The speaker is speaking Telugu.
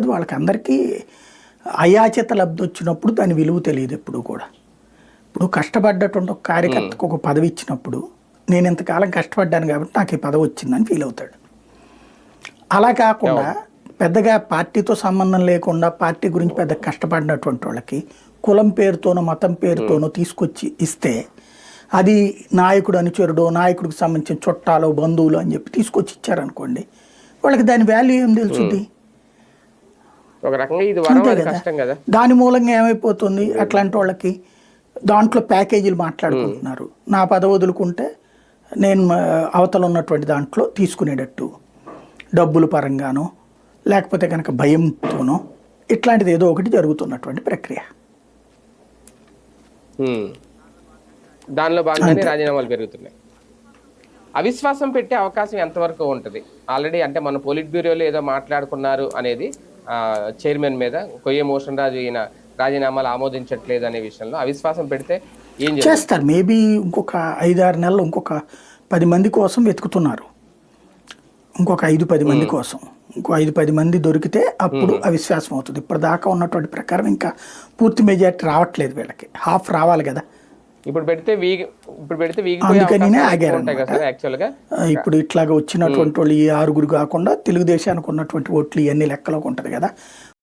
కాదు, వాళ్ళకి అందరికీ అయాచిత లబ్ధి వచ్చినప్పుడు దాని విలువ తెలియదు ఎప్పుడు కూడా. ఇప్పుడు కష్టపడ్డటువంటి ఒక కార్యకర్తకు ఒక పదవి ఇచ్చినప్పుడు నేను ఇంతకాలం కష్టపడ్డాను కాబట్టి నాకు ఈ పదవి వచ్చిందని ఫీల్ అవుతాడు. అలా కాకుండా పెద్దగా పార్టీతో సంబంధం లేకుండా పార్టీ గురించి పెద్ద కష్టపడినటువంటి వాళ్ళకి కులం పేరుతోనో మతం పేరుతోనో తీసుకొచ్చి ఇస్తే అది నాయకుడు అనుచరుడు, నాయకుడికి సంబంధించిన చుట్టాలు బంధువులు అని చెప్పి తీసుకొచ్చి ఇచ్చారనుకోండి, వాళ్ళకి దాని వాల్యూ ఏం తెలుసుద్ది? అంతే కదా. దాని మూలంగా ఏమైపోతుంది, అట్లాంటి వాళ్ళకి దాంట్లో ప్యాకేజీలు మాట్లాడుకుంటున్నారు. నా పదవి వదులుకుంటే నేను అవతల ఉన్నటువంటి దాంట్లో తీసుకునేటట్టు డబ్బుల పరంగానో లేకపోతే కనుక భయంతోనో ఇట్లాంటిది ఏదో ఒకటి జరుగుతున్నటువంటి ప్రక్రియ. దానిలో భాగంగానే రాజీనామాలు పెరుగుతున్నాయి. అవిశ్వాసం పెట్టే అవకాశం ఎంతవరకు ఉంటుంది? ఆల్రెడీ అంటే మన పొలిట్ బ్యూరోలో ఏదో మాట్లాడుకున్నారు అనేది చైర్మన్ మీద కొయ్య మోషన్ రాజు ఈయన రాజీనామాలు ఆమోదించట్లేదు అనే విషయంలో అవిశ్వాసం పెడితే ఏం చేస్తారు? మేబీ ఇంకొక 5-6 నెలలు ఇంకొక 10 మంది కోసం వెతుకుతున్నారు. ఇంకొక 5-10 మంది కోసం ఇంకో 5-10 మంది దొరికితే అప్పుడు అవిశ్వాసం అవుతుంది. ఇప్పటిదాకా ఉన్నటువంటి ప్రకారం ఇంకా పూర్తి మెజార్టీ రావట్లేదు, వీళ్ళకి హాఫ్ రావాలి కదా. ఇప్పుడు పెడితే అందుకనే ఆగారు. ఇప్పుడు ఇట్లాగా వచ్చినటువంటి వాళ్ళు ఈ 6 కాకుండా తెలుగుదేశానికి ఉన్నటువంటి ఓట్లు ఇవన్నీ లెక్కలోకి ఉంటుంది కదా.